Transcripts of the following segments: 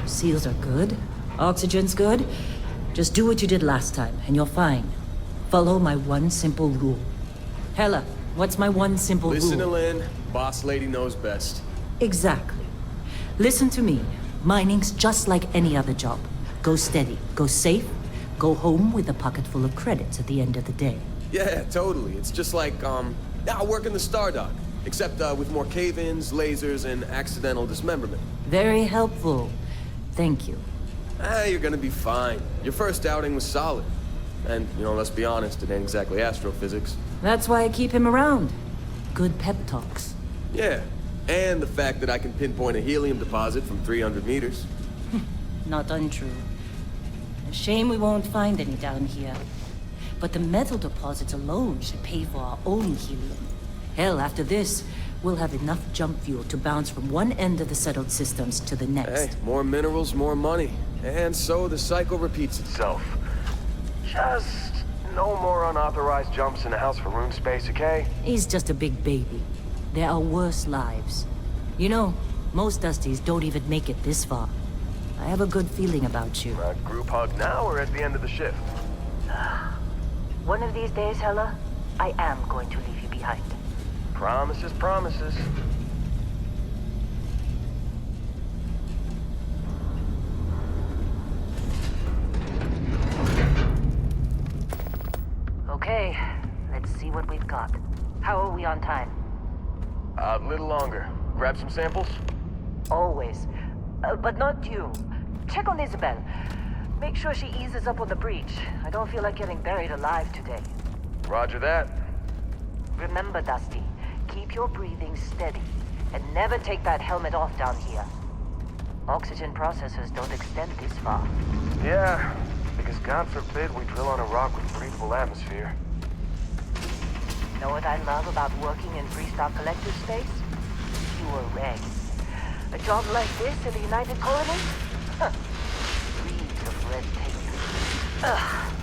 Seals are good. Oxygen's good. Just do what you did last time, and you're fine. Follow my one simple rule. Hella, what's my one simple rule? Listen to Lynn. Boss lady knows best. Exactly. Listen to me. Mining's just like any other job. Go steady, go safe, go home with a pocket full of credits at the end of the day. Yeah, totally. It's just like, I work in the Stardock. Except, with more cave-ins, lasers, and accidental dismemberment. Very helpful. Thank you. You're gonna be fine. Your first outing was solid. And, let's be honest, it ain't exactly astrophysics. That's why I keep him around. Good pep talks. Yeah, and the fact that I can pinpoint a helium deposit from 300 meters. Not untrue. A shame we won't find any down here. But the metal deposits alone should pay for our own helium. Hell, after this, we'll have enough jump fuel to bounce from one end of the settled systems to the next. Hey, more minerals, more money. And so the cycle repeats itself. Just no more unauthorized jumps in the house for room space, okay? He's just a big baby. There are worse lives. Most Dusties don't even make it this far. I have a good feeling about you. Group hug now or at the end of the shift? One of these days, Hella, I am going to leave you behind. Promises, promises. Okay, let's see what we've got. How are we on time? A little longer. Grab some samples? Always. But not you. Check on Isabel. Make sure she eases up on the breach. I don't feel like getting buried alive today. Roger that. Remember, Dusty, keep your breathing steady. And never take that helmet off down here. Oxygen processors don't extend this far. Yeah, because God forbid we drill on a rock with breathable atmosphere. Know what I love about working in Freestock Collective space? Pure regs. A job like this in the United Colonies? Reams of red tape. Ugh.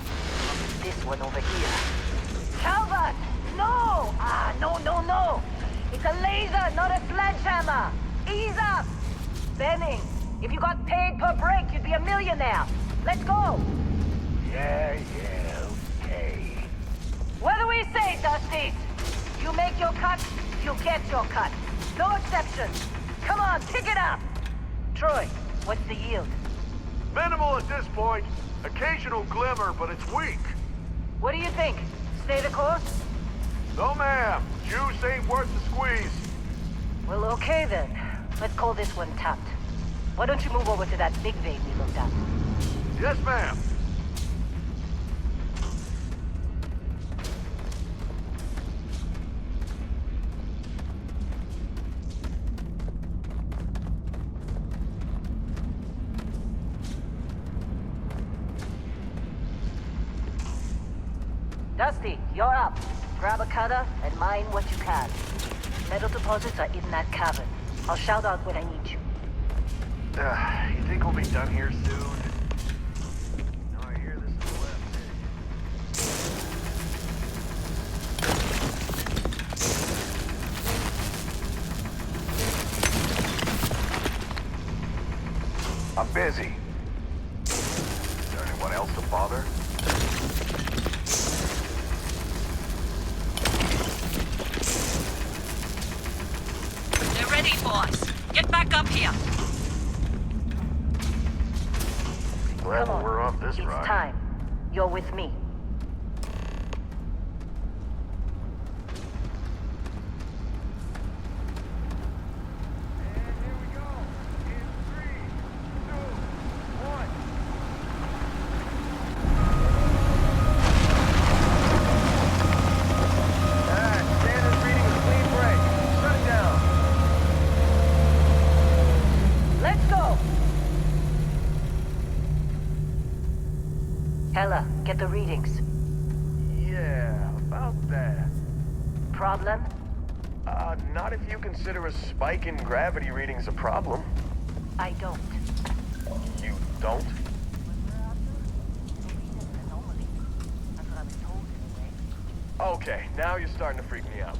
This one over here. Calvert! No! No! It's a laser, not a sledgehammer! Ease up! Benning, if you got paid per break, you'd be a millionaire. Let's go! Yeah, okay. What do we say, Dusty? You make your cut, you get your cut. No exceptions. Come on, pick it up! Troy, what's the yield? Minimal at this point. Occasional glimmer, but it's weak. What do you think? Stay the course? No, ma'am. Juice ain't worth the squeeze. Well, okay then. Let's call this one tapped. Why don't you move over to that big vein we looked at? Yes, ma'am. Dusty, you're up. Grab a cutter and mine what you can. Metal deposits are in that cavern. I'll shout out when I need you. You think we'll be done here soon? No, I hear this is the left. I'm busy. Is there anyone else to bother? Ready, boys. Get back up here. Glad Come on. we're off this It's ride. time. You're with me. Hella, get the readings. Yeah, about that. Problem? Not if you consider a spike in gravity readings a problem. I don't. You don't? Okay, now you're starting to freak me out.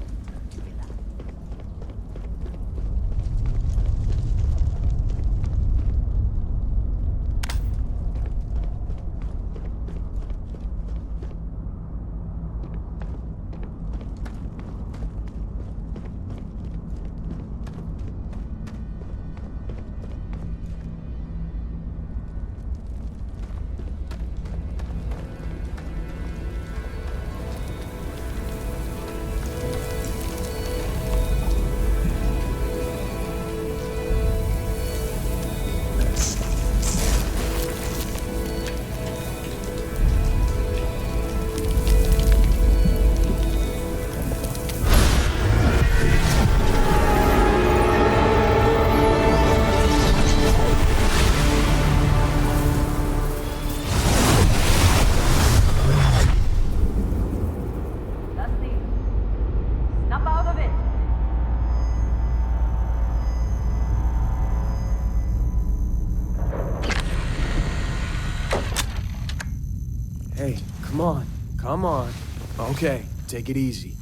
Hey, come on. Come on. Okay, take it easy.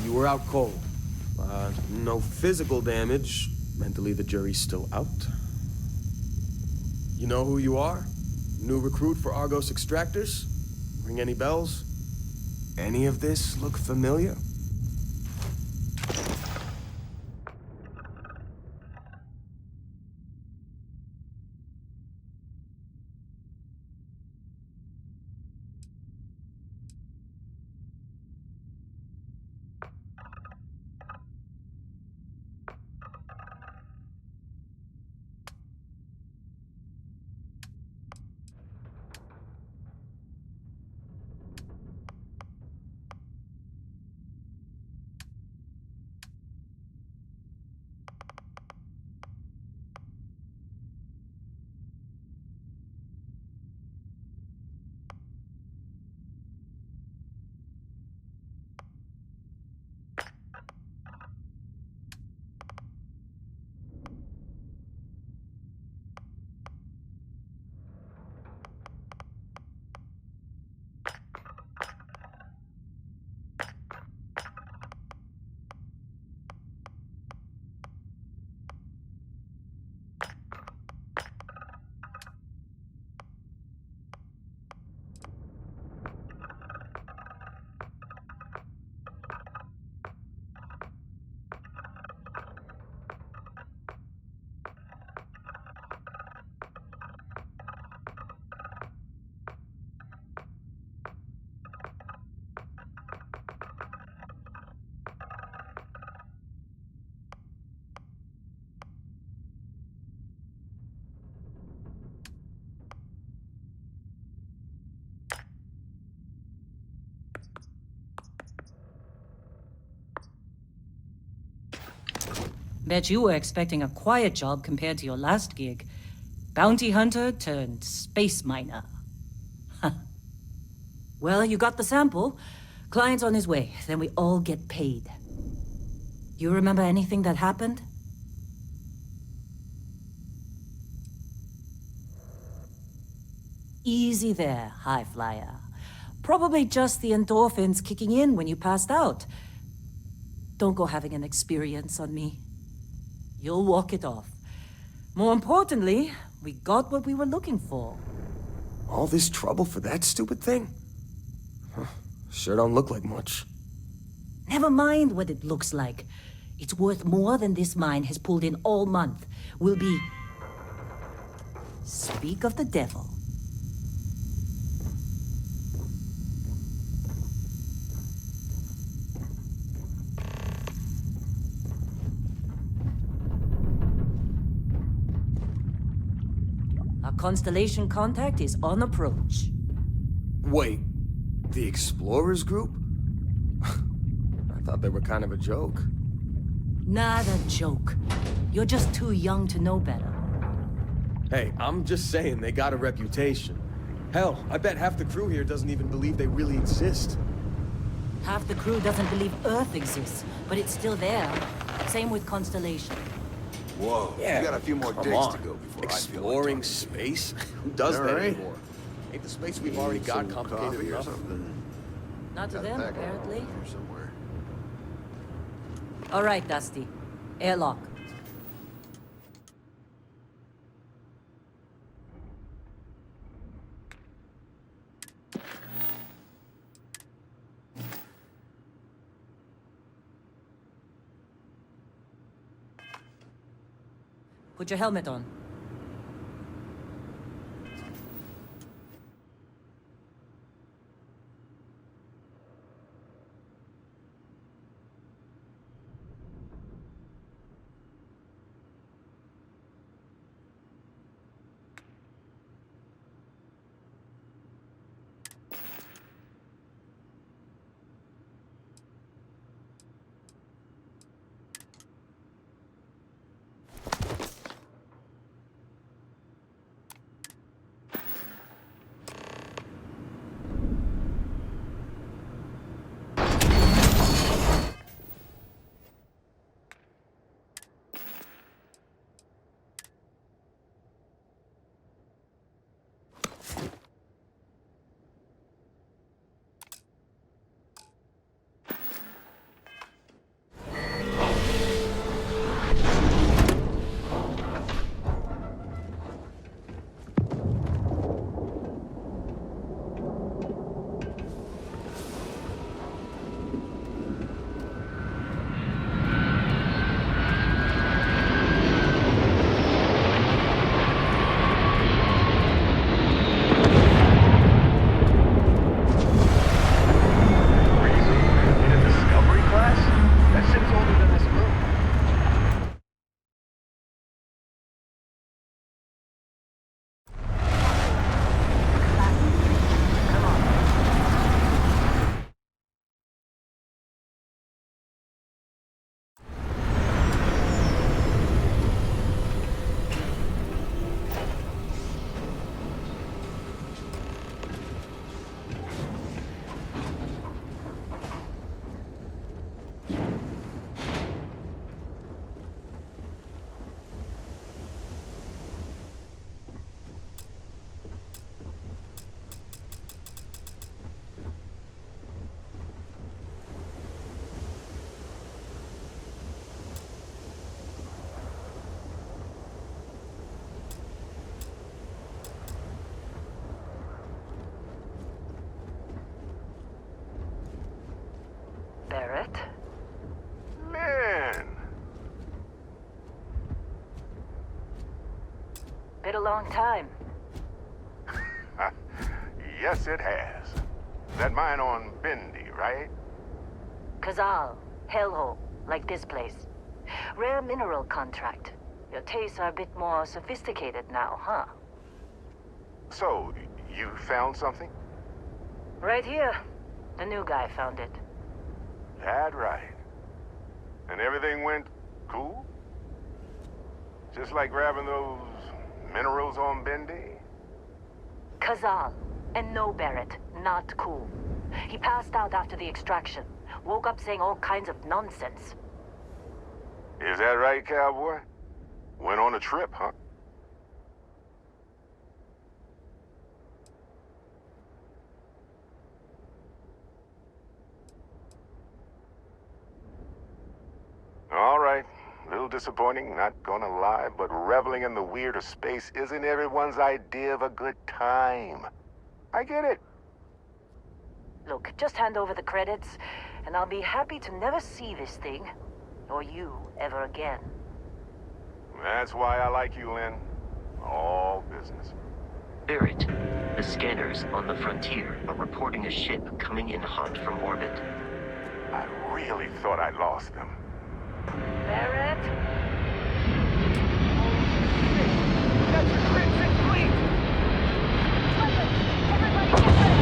You were out cold. No physical damage. Mentally, the jury's still out. You know who you are? New recruit for Argos Extractors? Ring any bells? Any of this look familiar? Bet you were expecting a quiet job compared to your last gig. Bounty hunter turned space miner. Well, you got the sample. Client's on his way, then we all get paid. You remember anything that happened? Easy there, high flyer. Probably just the endorphins kicking in when you passed out. Don't go having an experience on me. You'll walk it off. More importantly, we got what we were looking for. All this trouble for that stupid thing? Huh. Sure don't look like much. Never mind what it looks like. It's worth more than this mine has pulled in all month. We'll be... Speak of the devil. Our constellation contact is on approach. Wait, the Explorers group? I thought they were kind of a joke. Not a joke. You're just too young to know better. Hey, I'm just saying they got a reputation. Hell, I bet half the crew here doesn't even believe they really exist. Half the crew doesn't believe Earth exists, but it's still there. Same with Constellation. Whoa, Yeah, you got a few more come digs on. to go before Exploring I feel like space? Who does All that right. anymore? Ain't the space we've already got some complicated coffee or enough? something. Not to Got a them, pack of apparently. here somewhere. All right, Dusty. Airlock. Put your helmet on. a long time. Yes, it has. That mine on Bendy, right? Kazal, hellhole, like this place. Rare mineral contract. Your tastes are a bit more sophisticated now, huh? So, you found something? Right here. The new guy found it. That right. And everything went cool? Just like grabbing those minerals on Bendy? Kazal. And no, Barrett. Not cool. He passed out after the extraction. Woke up saying all kinds of nonsense. Is that right, cowboy? Went on a trip, huh? All right. A little disappointing, not gonna lie, but reveling in the weird of space isn't everyone's idea of a good time. I get it. Look, just hand over the credits, and I'll be happy to never see this thing, or you, ever again. That's why I like you, Lynn. All business. Barrett, the scanners on the frontier are reporting a ship coming in hot from orbit. I really thought I lost them. Barrett? That's the Crimson Fleet! Everybody get ready!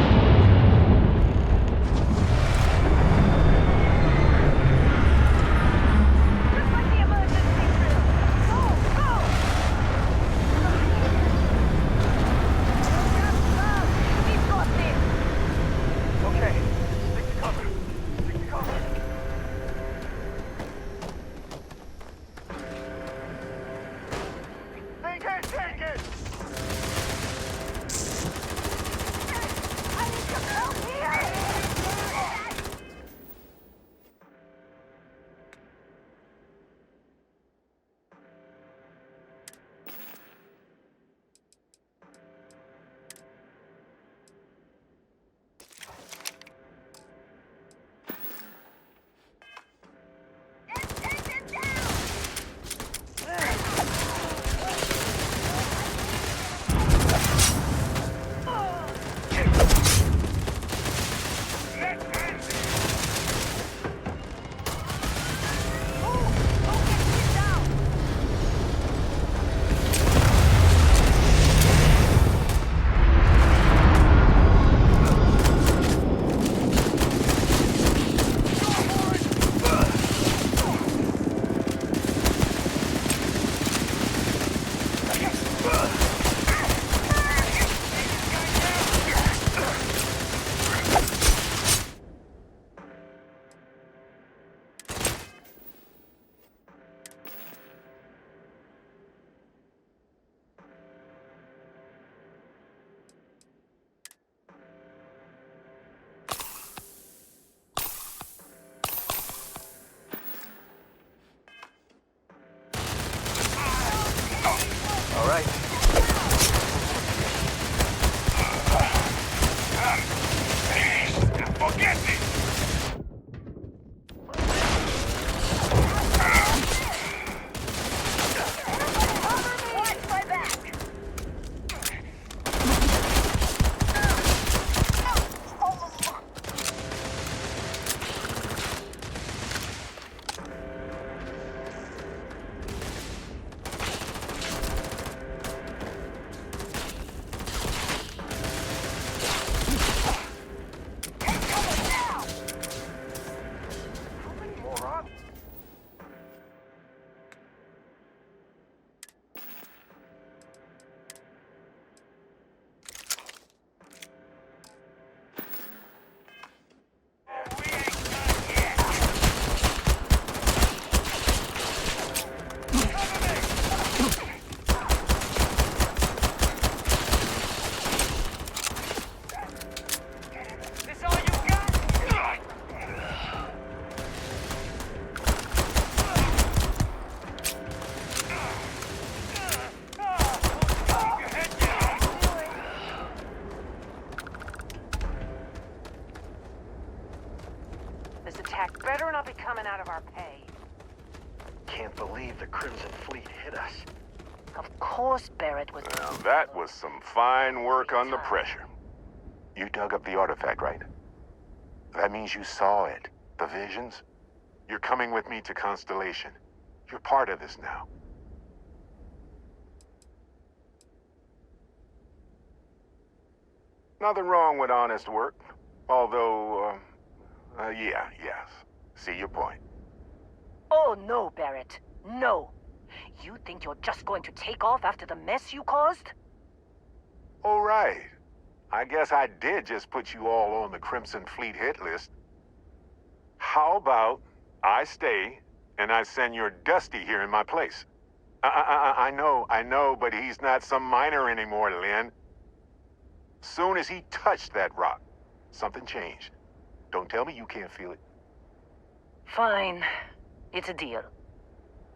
Reflect the emergency drill! Go! Go! We've got this! Okay, stick to cover. Stick to cover. Take it, take it! I need some help here! All right. Forget it! Watch my back! This attack better not be coming out of our pay. Can't believe the Crimson Fleet hit us. Of course Barrett was... Now, that was some fine work under pressure. You dug up the artifact, right? That means you saw it. The visions? You're coming with me to Constellation. You're part of this now. Nothing wrong with honest work. Although, yes. See your point. Oh, no, Barrett. No. You think you're just going to take off after the mess you caused? All right. I guess I did just put you all on the Crimson Fleet hit list. How about I stay and I send your Dusty here in my place? I know, but he's not some miner anymore, Lynn. Soon as he touched that rock, something changed. Don't tell me you can't feel it. Fine. It's a deal.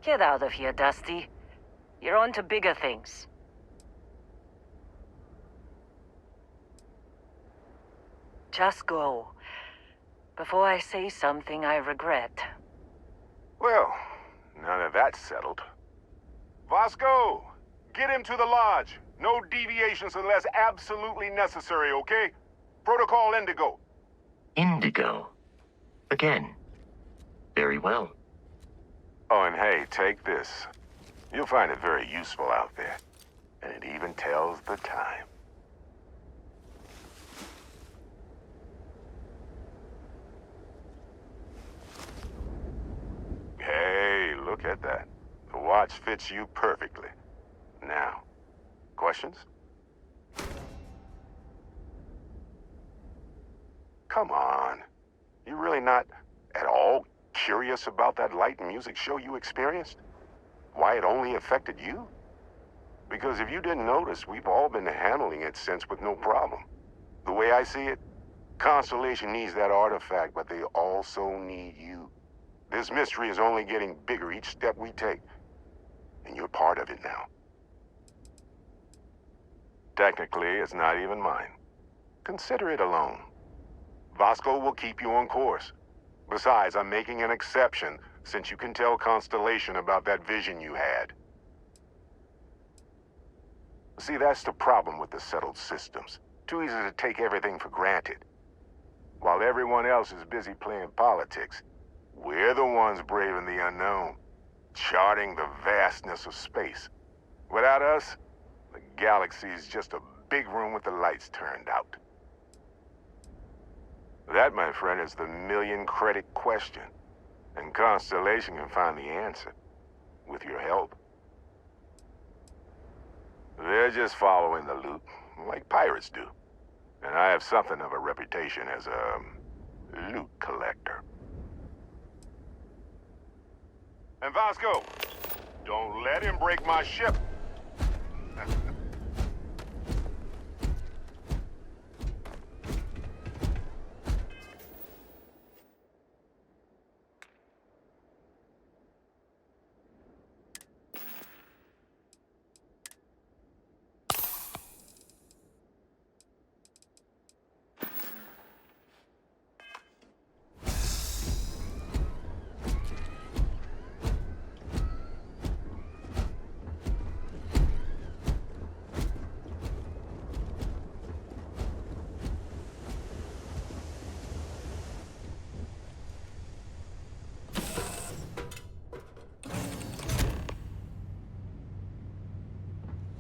Get out of here, Dusty. You're on to bigger things. Just go. Before I say something I regret. Well, now that that's settled. Vasco, get him to the lodge. No deviations unless absolutely necessary, okay? Protocol Indigo. Indigo. Again. Very well. Oh, and hey, take this. You'll find it very useful out there. And it even tells the time. Hey, look at that. The watch fits you perfectly. Now, questions? Come on. You really not at all curious about that light and music show you experienced? Why it only affected you? Because if you didn't notice, we've all been handling it since with no problem. The way I see it, Constellation needs that artifact, but they also need you. This mystery is only getting bigger each step we take. And you're part of it now. Technically, it's not even mine. Consider it a loan. Vasco will keep you on course. Besides, I'm making an exception since you can tell Constellation about that vision you had. See, that's the problem with the settled systems. Too easy to take everything for granted. While everyone else is busy playing politics, we're the ones braving the unknown, charting the vastness of space. Without us, the galaxy is just a big room with the lights turned out. That, my friend, is the million-credit question. And Constellation can find the answer. With your help. They're just following the loot, like pirates do. And I have something of a reputation as a loot collector. And Vasco, don't let him break my ship.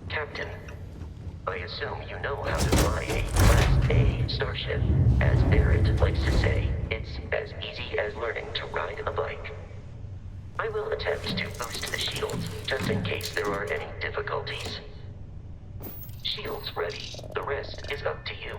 Captain, I assume you know how to fly a Class A starship. As Barrett likes to say, it's as easy as learning to ride a bike. I will attempt to boost the shields, just in case there are any difficulties. Shields ready. The rest is up to you.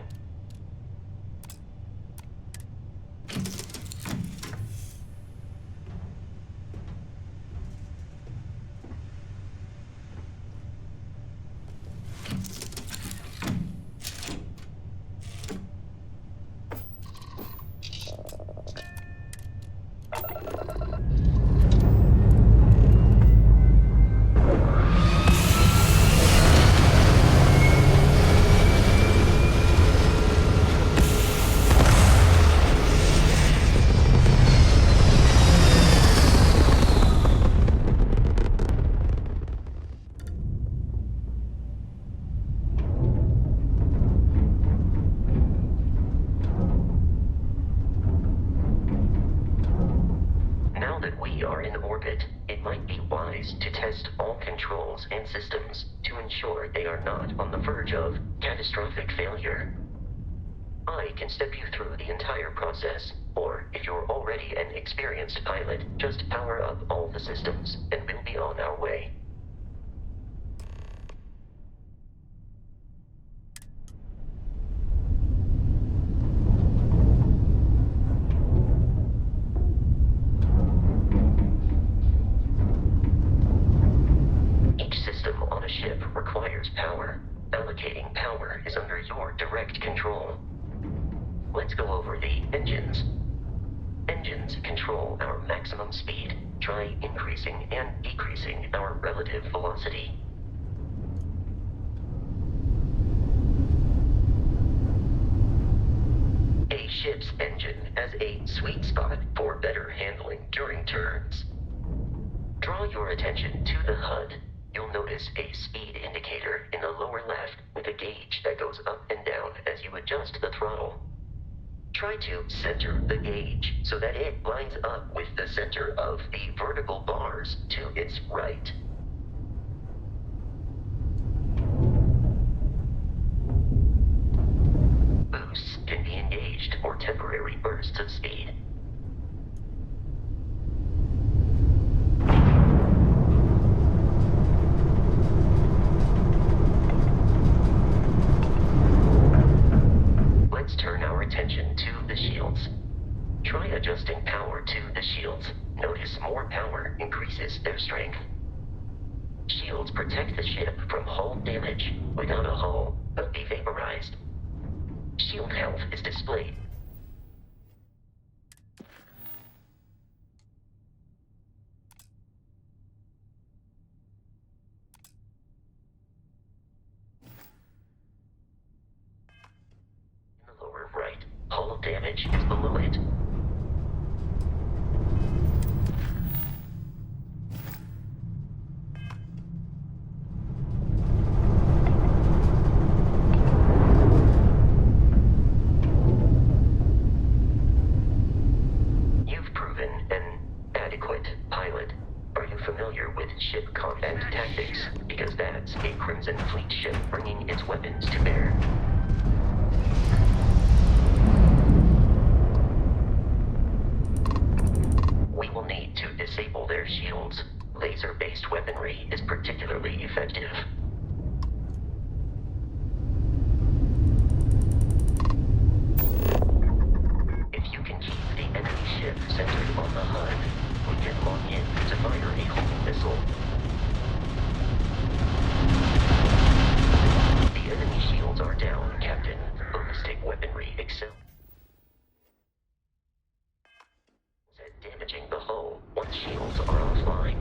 are in orbit, it might be wise to test all controls and systems to ensure they are not on the verge of catastrophic failure. I can step you through the entire process, or if you're already an experienced pilot, just power up all the systems, and we'll be on our way. Each system on a ship requires power. Allocating power is under your direct control. Let's go over the engines. Engines control our maximum speed. Try increasing and decreasing our relative velocity. A ship's engine has a sweet spot for better handling during turns. Draw your attention to the HUD. You'll notice a speed indicator in the lower left with a gauge that goes up and down as you adjust the throttle. Try to center the gauge so that it lines up with the center of the vertical bars to its right. Boosts can be engaged for temporary bursts of speed. Let's turn our attention to the shields. Try adjusting power to the shields. Notice more power increases their strength. Shields protect the ship from hull damage. Without a hull, they'll be vaporized. Shield health is displayed. In the lower right, hull damage is below it. You've proven an adequate pilot. Are you familiar with ship combat tactics? Because that's a Crimson Fleet ship bringing its weapons to bear. We will need to disable their shields. Laser-based weaponry is particularly effective. If you can keep the enemy ship centered on the HUD, we can lock in to fire a homing missile. The enemy shields are down, Captain. Ballistic weaponry excels at damaging the hull once shields are offline.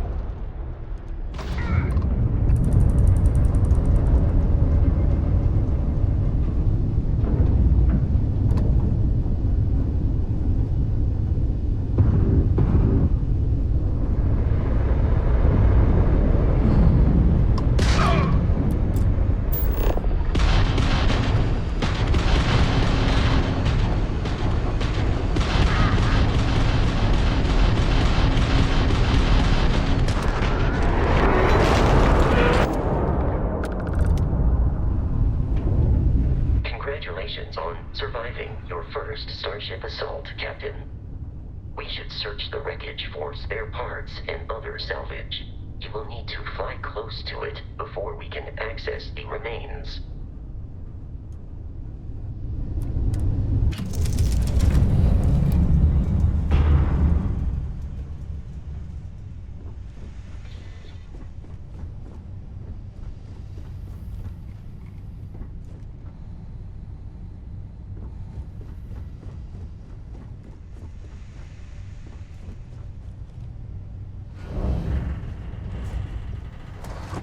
Congratulations on surviving your first Starship assault, Captain. We should search the wreckage for spare parts and other salvage. You will need to fly close to it before we can access the remains.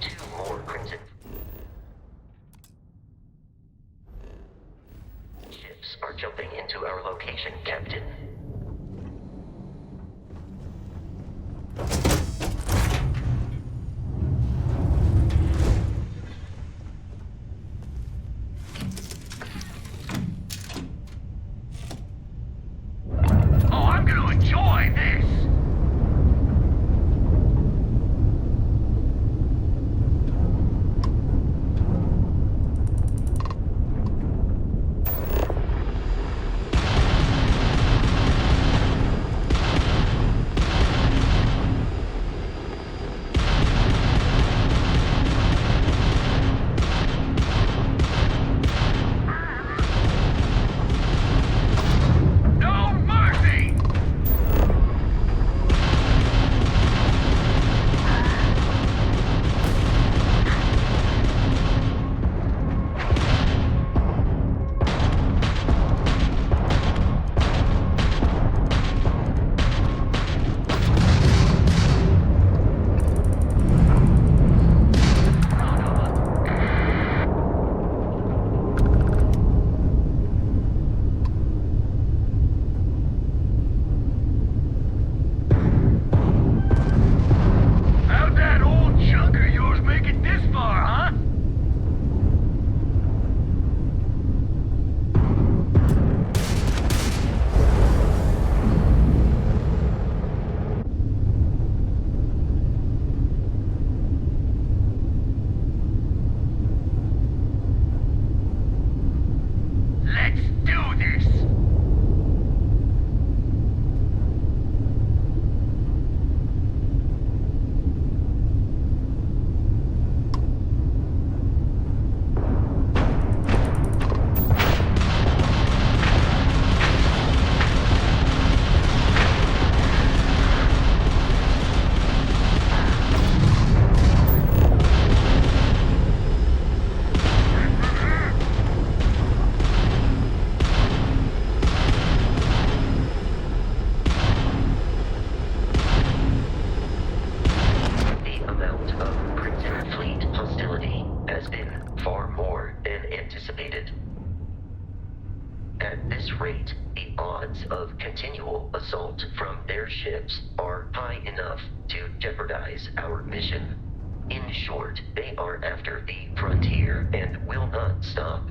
Two more Crimson ships are jumping into our location, Captain. Oh, I'm gonna enjoy this! Let's do this! At this rate, the odds of continual assault from their ships are high enough to jeopardize our mission. In short, they are after the frontier and will not stop.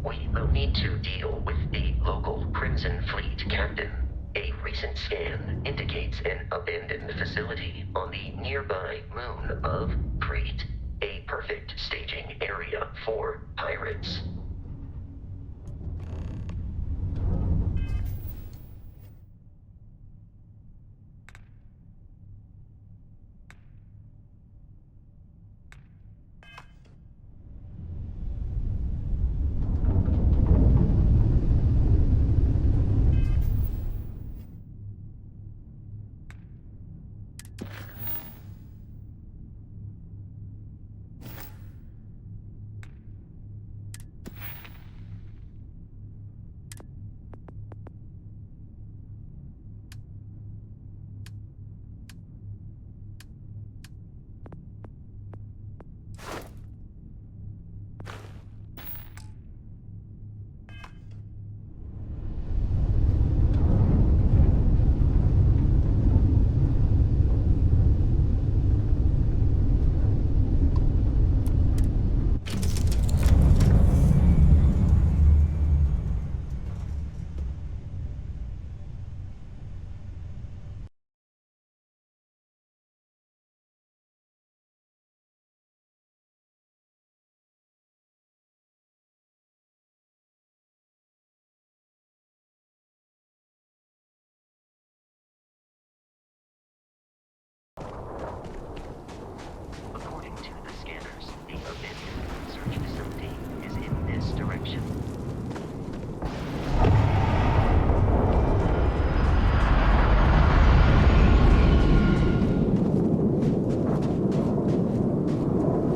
We will need to deal with the local Crimson Fleet captain. A recent scan indicates an abandoned facility on the nearby moon of Crete, a perfect staging area for pirates. According to the scanners, the abandoned research facility is in this direction.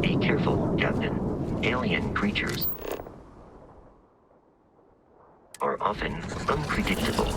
Be careful, Captain. Alien creatures are often unpredictable.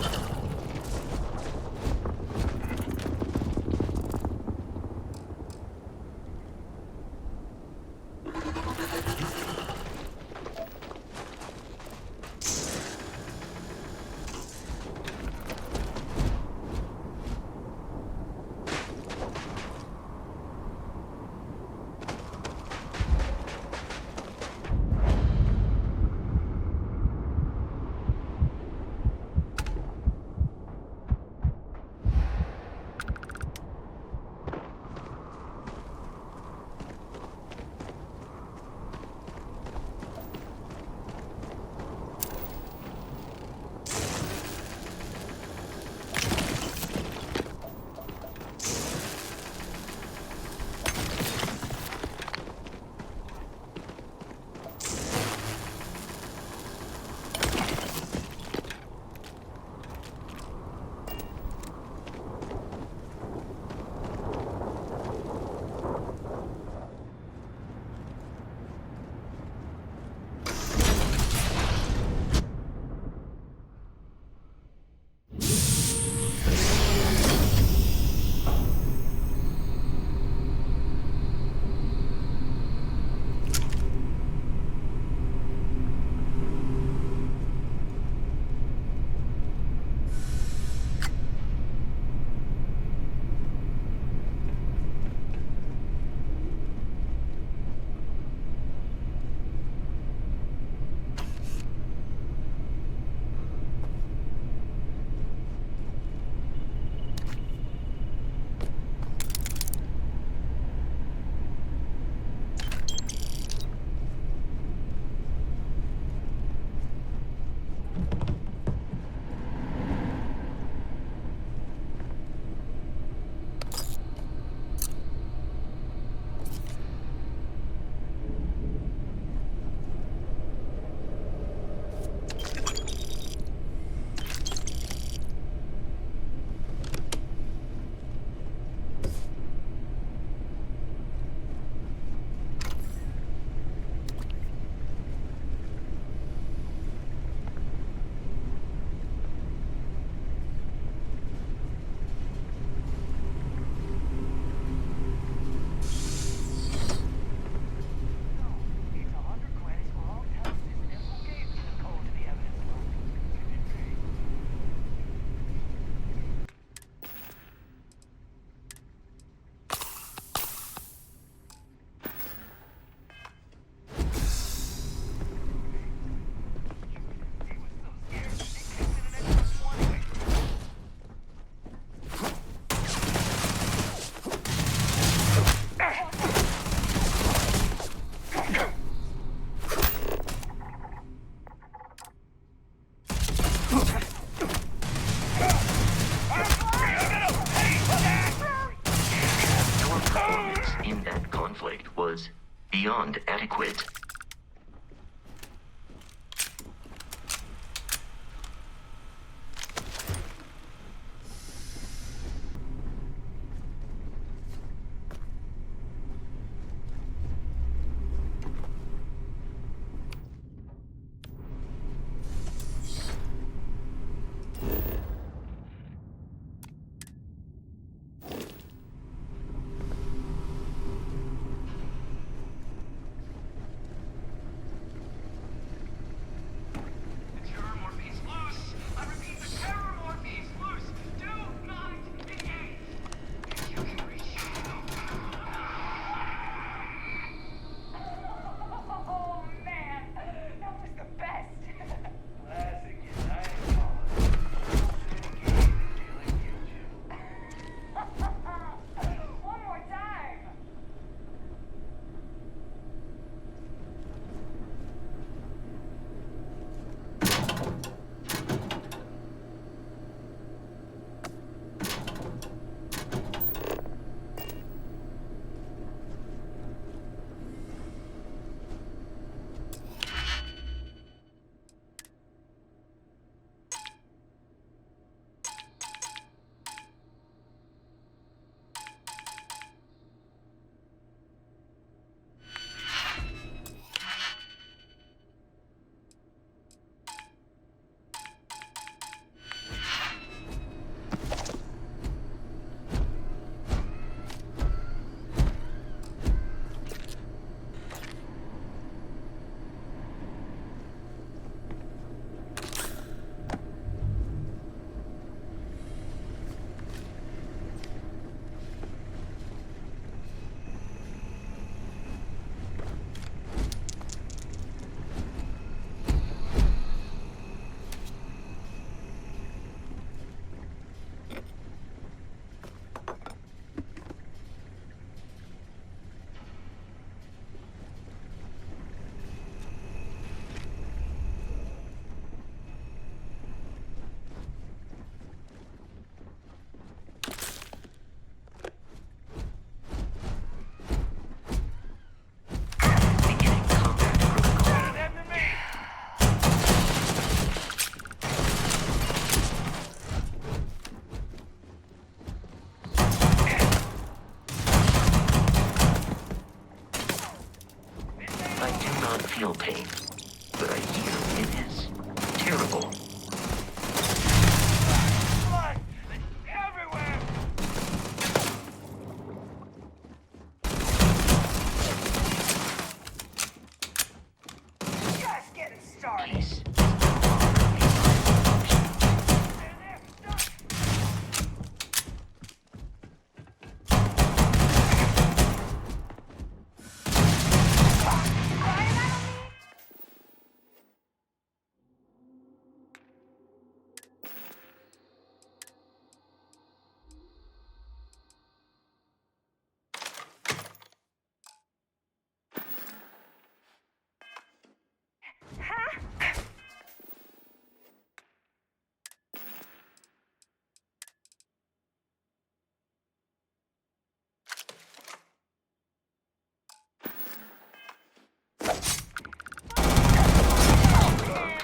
space.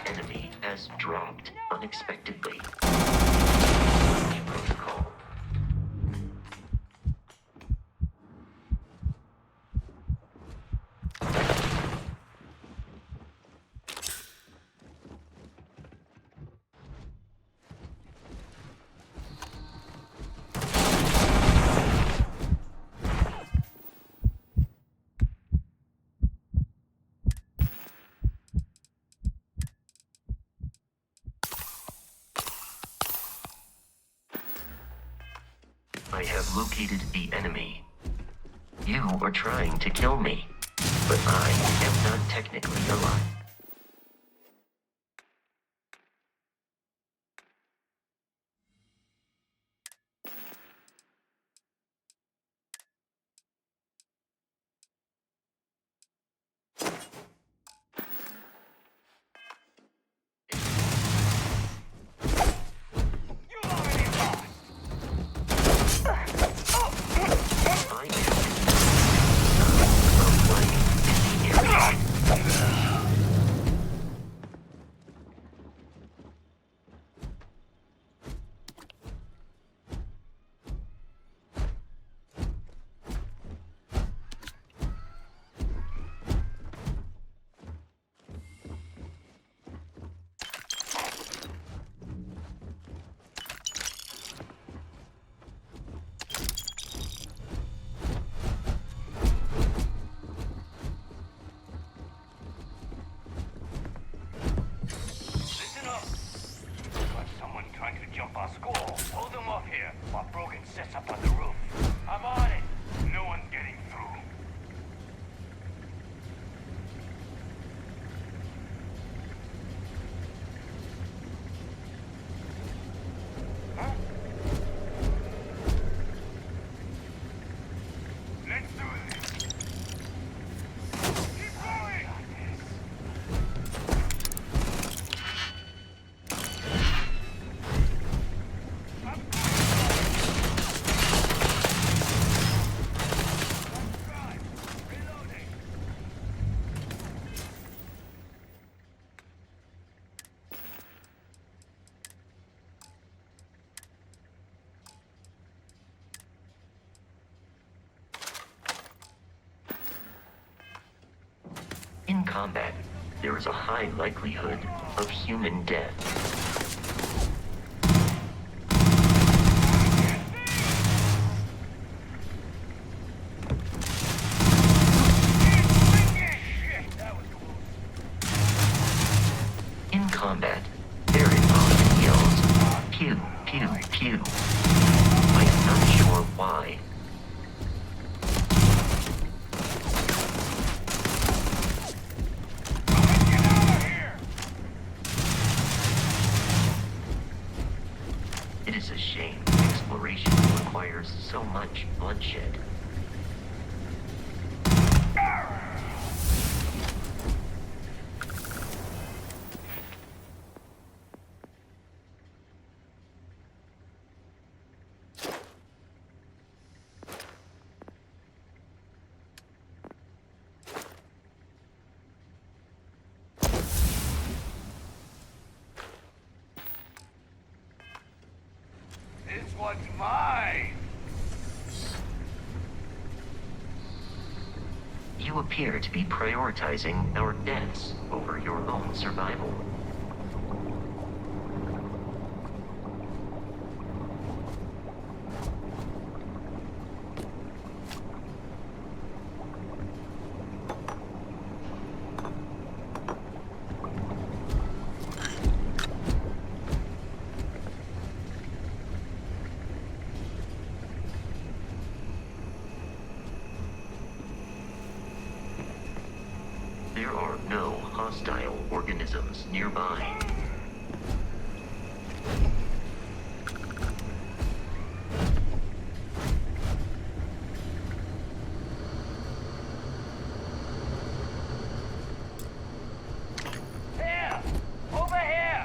Enemy has dropped unexpectedly. Protocol. I have located the enemy. You are trying to kill me, but I am not technically alive. I Listen up! Got someone trying to jump our school. Hold them off here while Brogan sets up on the roof. I'm on it. No one getting through. Huh? Let's do this. Keep going! In combat, there is a high likelihood of human death. In combat, there is often yells, pew, pew, pew. I am not sure why. It is a shame exploration requires so much bloodshed. This one's mine! You appear to be prioritizing our deaths over your own survival. systems nearby. Here! Over here!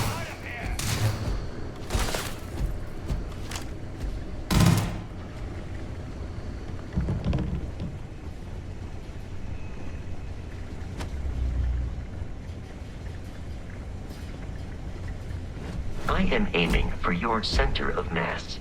Out of here! I am aiming for your center of mass.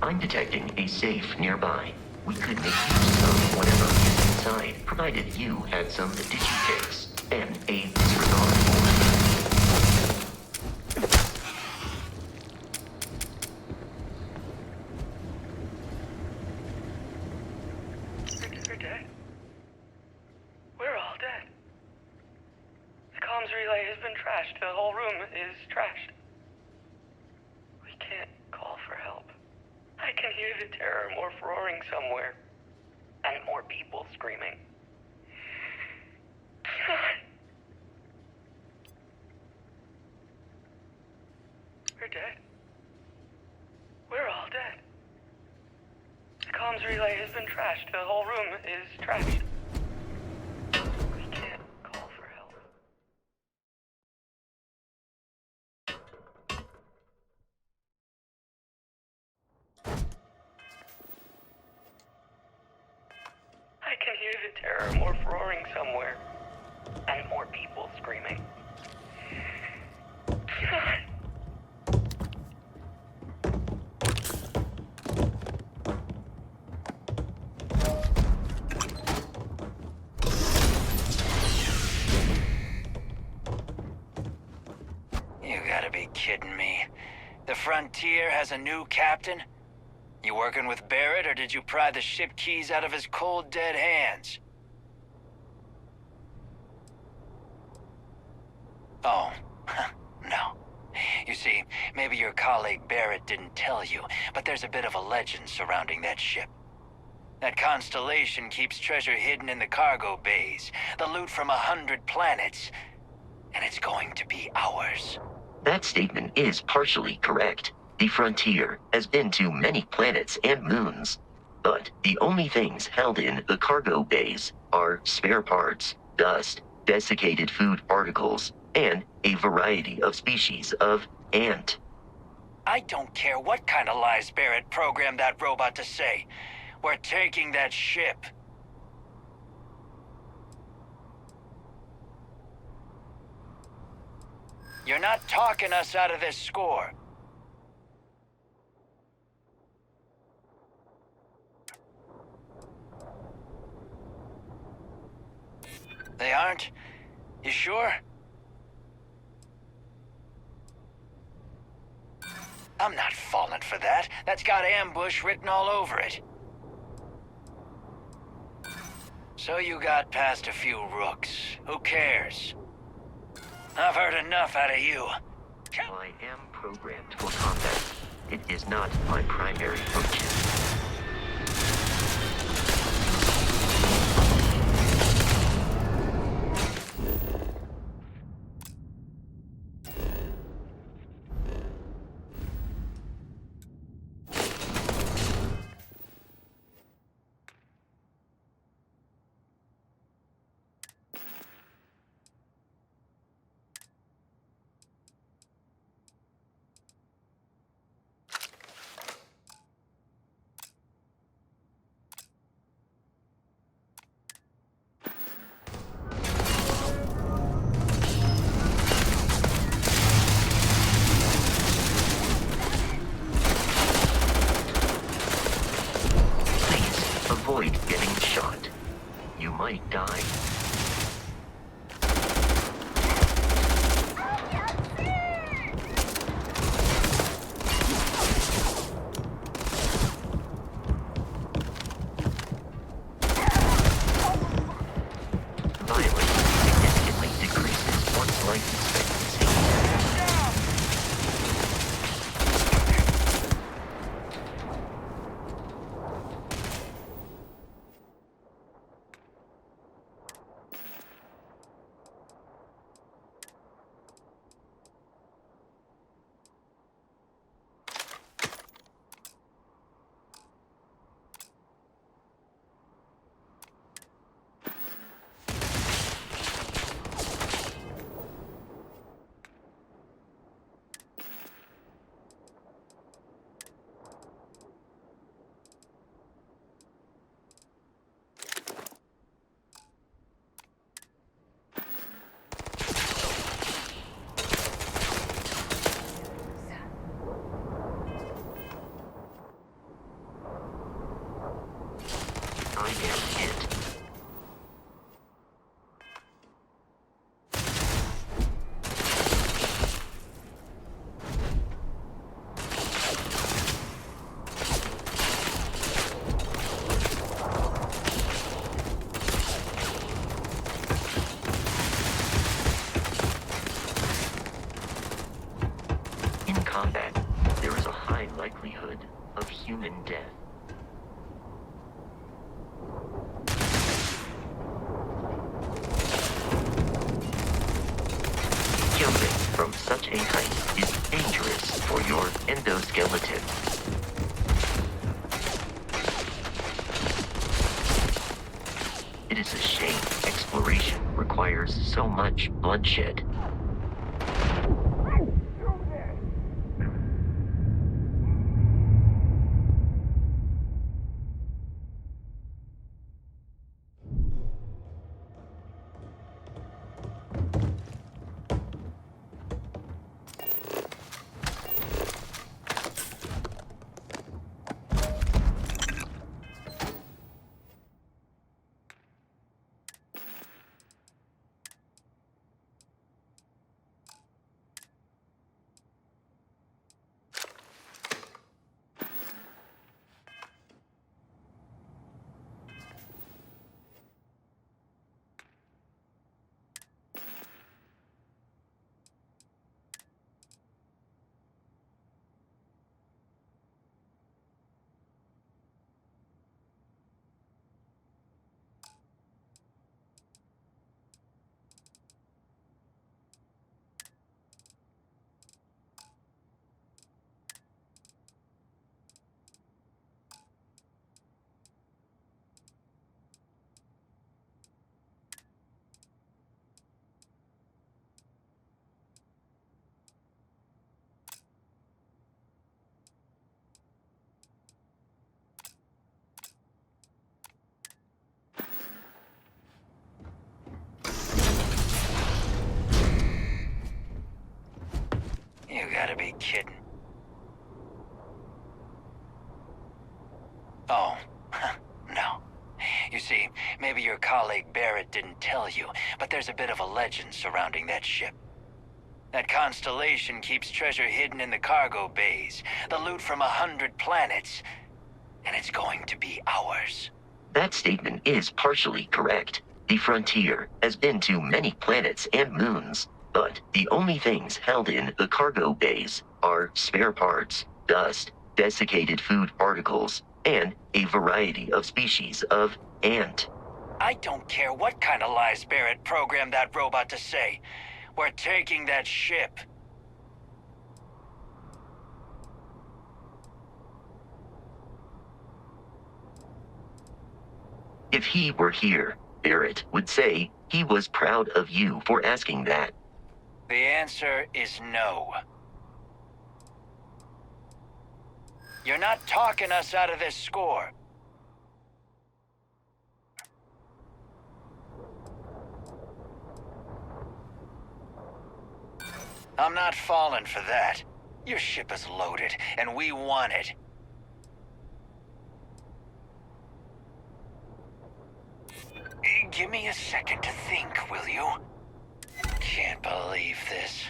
I'm detecting a safe nearby. We could make use of whatever is inside, provided you had some digitics and a disregard We're dead. We're all dead. The comms relay has been trashed. The whole room is trashed. We can't call for help. I can hear the terror morph roaring somewhere. And more people screaming. We're dead. We're all dead. The comms relay has been trashed. The whole room is trashed. We can't call for help. I can hear the terror morph roaring somewhere. And more people screaming. You gotta be kidding me. The Frontier has a new captain? You working with Barrett, or did you pry the ship keys out of his cold, dead hands? Oh, no. You see, maybe your colleague Barrett didn't tell you, but there's a bit of a legend surrounding that ship. That constellation keeps treasure hidden in the cargo bays, the loot from 100 planets, and it's going to be ours. That statement is partially correct. The Frontier has been to many planets and moons, but the only things held in the cargo bays are spare parts, dust, desiccated food particles, and a variety of species of ant. I don't care what kind of lies Barrett programmed that robot to say. We're taking that ship. You're not talking us out of this score. They aren't? You sure? I'm not falling for that. That's got ambush written all over it. So you got past a few rooks. Who cares? I've heard enough out of you. I am programmed for combat. It is not my primary function. life expectancy. I am it. In combat, there is a high likelihood of human death. Jumping from such a height is dangerous for your endoskeleton. It is a shame exploration requires so much bloodshed. You gotta be kidding. Oh, no. You see, maybe your colleague Barrett didn't tell you, but there's a bit of a legend surrounding that ship. That constellation keeps treasure hidden in the cargo bays, the loot from 100 planets, and it's going to be ours. That statement is partially correct. The Frontier has been to many planets and moons, but the only things held in the cargo bays are spare parts, dust, desiccated food particles, and a variety of species of ant. I don't care what kind of lies Barrett programmed that robot to say. We're taking that ship. If he were here, Barrett would say he was proud of you for asking that. The answer is no. You're not talking us out of this score. I'm not falling for that. Your ship is loaded, and we want it. Give me a second to think, will you? Can't believe this.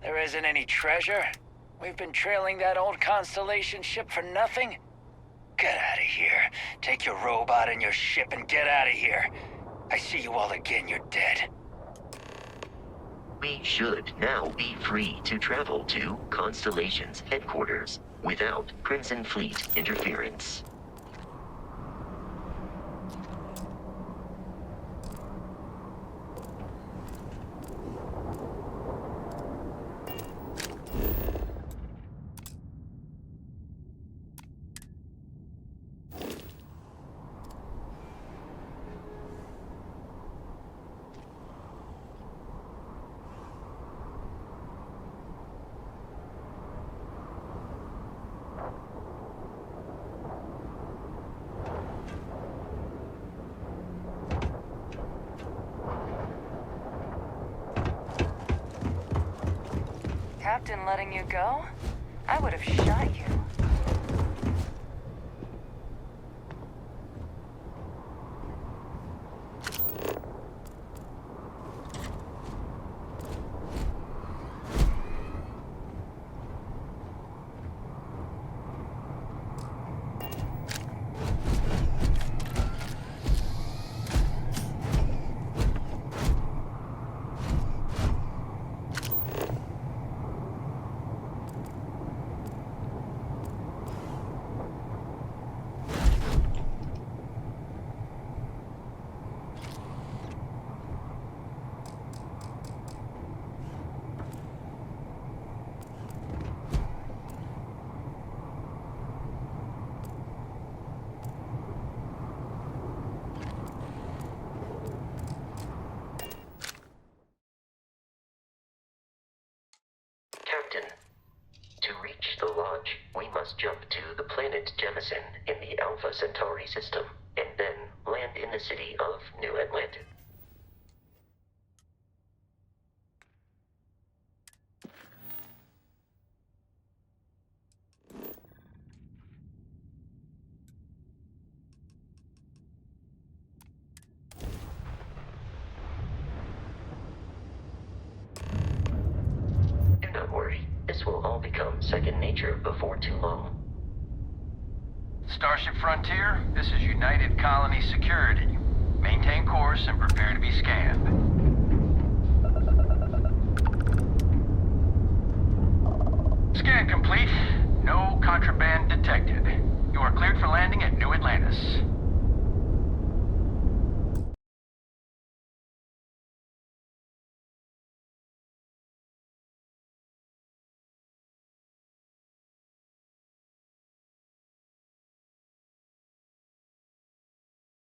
There isn't any treasure? We've been trailing that old Constellation ship for nothing? Get out of here. Take your robot and your ship and get out of here. I see you all again, you're dead. We should now be free to travel to Constellation's headquarters without Crimson Fleet interference. Captain letting you go? I would have shot you. Captain, to reach the Lodge, we must jump to the planet Jemison in the Alpha Centauri system, and then land in the city of New Atlantis. Do not worry, this will all become second nature before too long. Starship Frontier, this is United Colony Security. Maintain course and prepare to be scanned. Scan complete. No contraband detected. You are cleared for landing at New Atlantis.